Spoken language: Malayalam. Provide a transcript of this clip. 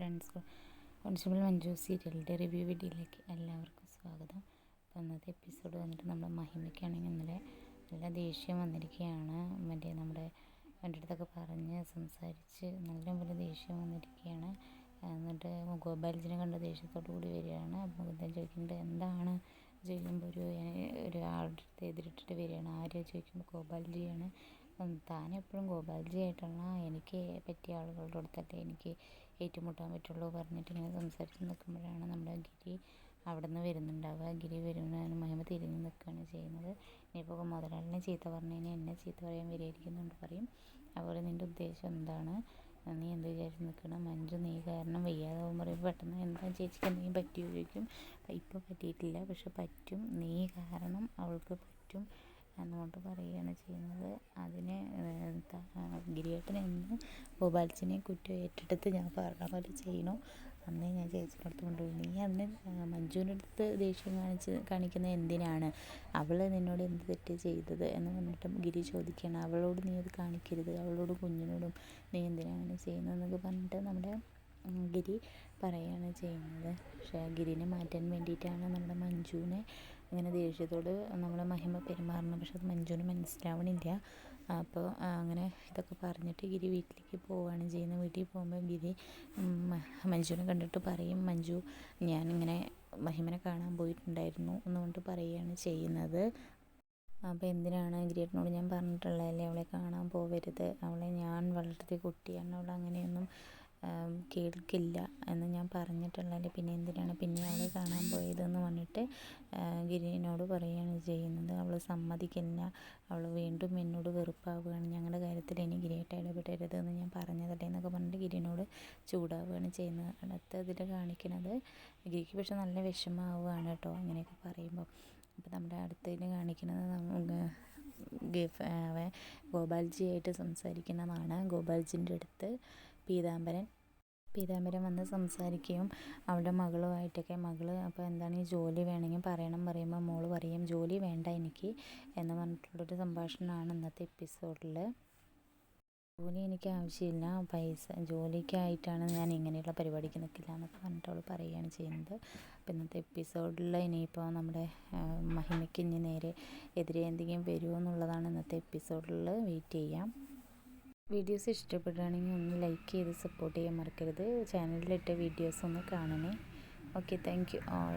ഫ്രണ്ട്സ്, കോൺസ്റ്റബിൾ മഞ്ജു സീരിയലിൻ്റെ റിവ്യൂ വീഡിയോയിലേക്ക് എല്ലാവർക്കും സ്വാഗതം. അപ്പോൾ ഇന്നത്തെ എപ്പിസോഡ് വന്നിട്ട് നമ്മുടെ മഹിമയ്ക്കാണെങ്കിൽ ഇന്നലെ നല്ല ദേഷ്യം വന്നിരിക്കുകയാണ്. നമ്മുടെ അടുത്തൊക്കെ പറഞ്ഞ് സംസാരിച്ച് നല്ല പോലെ ദേഷ്യം വന്നിരിക്കുകയാണ്. എന്നിട്ട് ഗോപാൽജിനെ കണ്ട ദേഷ്യത്തോടു കൂടി വരികയാണ്. അപ്പോൾ മുകുന്ദൻ ചോദിക്കുന്നുണ്ട് എന്താണ് ചോദിക്കുമ്പോൾ ഒരാളുടെ അടുത്ത് എതിരിട്ടിട്ട് വരികയാണ്. ആര് ചോദിക്കുമ്പോൾ ഗോപാൽജിയാണ്. താൻ എപ്പോഴും ഗോപാൽജി ആയിട്ടുള്ള എനിക്ക് പറ്റിയ ആളുകളുടെ അടുത്തല്ലേ എനിക്ക് ഏറ്റുമുട്ടാൻ പറ്റുള്ളൂ പറഞ്ഞിട്ട് ഇങ്ങനെ സംസാരിച്ച് നിൽക്കുമ്പോഴാണ് നമ്മുടെ ഗിരി അവിടെ നിന്ന് വരുന്നുണ്ടാവുക. ഗിരി വരുന്നതിന് മഹിമ തിരിഞ്ഞ് നിൽക്കുകയാണ് ചെയ്യുന്നത്. ഇനിയിപ്പോൾ മുതലാളിനെ ചീത്ത പറഞ്ഞതിന് എന്നെ ചീത്ത പറയാൻ വരികയായിരിക്കുന്നുണ്ട് പറയും. അതുപോലെ നിൻ്റെ ഉദ്ദേശം എന്താണ്, നീ എന്ത് വിചാരിച്ച് നിൽക്കണം, മഞ്ജു നീ കാരണം വയ്യാതാവും പറയുമ്പോൾ പെട്ടെന്ന് എന്താ ചേച്ചിക്ക് എന്തെങ്കിലും പറ്റിയോ ചോദിക്കും. ഇപ്പോൾ പറ്റിയിട്ടില്ല, പക്ഷെ പറ്റും, നീ കാരണം അവൾക്ക് പറ്റും എന്നുകൊണ്ട് പറയുകയാണ് ചെയ്യുന്നത്. അതിന് ഗിരിയേട്ടൻ എന്ന് ഗോപാൽജിനെ കുറ്റം ഏറ്റെടുത്ത് ഞാൻ പറഞ്ഞ പോലെ ചെയ്യണോ അന്നേ ഞാൻ ചേച്ചിയുടെ അടുത്ത് കൊണ്ടുപോയി. നീ അന്ന് മഞ്ജുവിൻ്റെ അടുത്ത് ദേഷ്യം കാണിക്കുന്നത് എന്തിനാണ്, അവൾ നിന്നോട് എന്ത് തെറ്റ് ചെയ്തത് എന്ന് പറഞ്ഞിട്ട് ഗിരി ചോദിക്കുകയാണ്. അവളോട് നീ അത് കാണിക്കരുത്, അവളോടും കുഞ്ഞിനോടും നീ എന്തിനാണ് ചെയ്യുന്നതെന്നൊക്കെ പറഞ്ഞിട്ട് നമ്മുടെ ഗിരി പറയുകയാണ് ചെയ്യുന്നത്. പക്ഷേ ഗിരിനെ മാറ്റാൻ വേണ്ടിയിട്ടാണ് നമ്മുടെ മഞ്ജുവിനെ ഇങ്ങനെ ദേഷ്യത്തോട് നമ്മളെ മഹിമ പെരുമാറുന്നത്. പക്ഷെ അത് മഞ്ജുവിന് മനസ്സിലാവണില്ല. അപ്പോൾ അങ്ങനെ ഇതൊക്കെ പറഞ്ഞിട്ട് ഗിരി വീട്ടിലേക്ക് പോവുകയാണ് ചെയ്യുന്നത്. വീട്ടിൽ പോകുമ്പോൾ ഗിരി മഞ്ജുവിനെ കണ്ടിട്ട് പറയും, മഞ്ജു ഞാനിങ്ങനെ മഹിമനെ കാണാൻ പോയിട്ടുണ്ടായിരുന്നു എന്നുകൊണ്ട് പറയുകയാണ് ചെയ്യുന്നത്. അപ്പോൾ എന്തിനാണ് ഗിരിയേട്ടനോട് ഞാൻ പറഞ്ഞിട്ടുള്ളതല്ലേ അവളെ കാണാൻ പോവരുത്, അവളെ ഞാൻ വളർത്തിയ കുട്ടിയാണ്, അവൾ അങ്ങനെയൊന്നും കേൾക്കില്ല എന്ന് ഞാൻ പറഞ്ഞിട്ടുള്ളതല്ലേ, പിന്നെ എന്തിനാണ് പിന്നെ അവളെ കാണാൻ പോയതെന്ന് പറഞ്ഞിട്ട് ഗിരിനോട് പറയുകയാണ് ചെയ്യുന്നത്. അവൾ സമ്മതിക്കില്ല, അവൾ വീണ്ടും എന്നോട് വെറുപ്പാവുകയാണ്, ഞങ്ങളുടെ കാര്യത്തിൽ ഇനി ഗിരിയേട്ട ഇടപെടരുത് എന്ന് ഞാൻ പറഞ്ഞതല്ലേ എന്നൊക്കെ പറഞ്ഞിട്ട് ഗിരിനോട് ചൂടാവുകയാണ് ചെയ്യുന്നത്. അടുത്ത ഇതിൽ കാണിക്കുന്നത് ഗിരിക്ക് പക്ഷെ നല്ല വിഷമമാവുകയാണ് കേട്ടോ അങ്ങനെയൊക്കെ പറയുമ്പോൾ. അപ്പോൾ നമ്മുടെ അടുത്തതിൽ കാണിക്കുന്നത് ഗോപാൽജിയായിട്ട് സംസാരിക്കുന്നതാണ്. ഗോപാൽജിൻ്റെ അടുത്ത് പീതാംബരൻ വന്ന് സംസാരിക്കുകയും അവളുടെ മകളുമായിട്ടൊക്കെ അപ്പോൾ എന്താണ് ഈ ജോലി വേണമെങ്കിൽ പറയുമ്പോൾ മോള് പറയും ജോലി വേണ്ട എനിക്ക് എന്ന് പറഞ്ഞിട്ടുള്ളൊരു സംഭാഷണമാണ് ഇന്നത്തെ എപ്പിസോഡിൽ. ജോലി എനിക്ക് ആവശ്യമില്ല, പൈസ ജോലിക്കായിട്ടാണ് ഞാൻ ഇങ്ങനെയുള്ള പരിപാടിക്ക് നിൽക്കില്ല എന്നൊക്കെ പറഞ്ഞിട്ട് അവൾ പറയുകയാണ് ചെയ്യുന്നത്. അപ്പോൾ ഇന്നത്തെ എപ്പിസോഡിൽ ഇനിയിപ്പോൾ നമ്മുടെ മഹിമയ്ക്ക് ഇനി നേരെ എതിരെ എന്തെങ്കിലും വരുമോ എന്നുള്ളതാണ് ഇന്നത്തെ എപ്പിസോഡിൽ. വെയിറ്റ് ചെയ്യാം. വീഡിയോസ് ഇഷ്ടപ്പെടുകയാണെങ്കിൽ ഒന്ന് ലൈക്ക് ചെയ്ത് സപ്പോർട്ട് ചെയ്യാൻ മറക്കരുത്. ചാനലിലിട്ട വീഡിയോസ് ഒന്ന് കാണണേ. Okay, thank you all.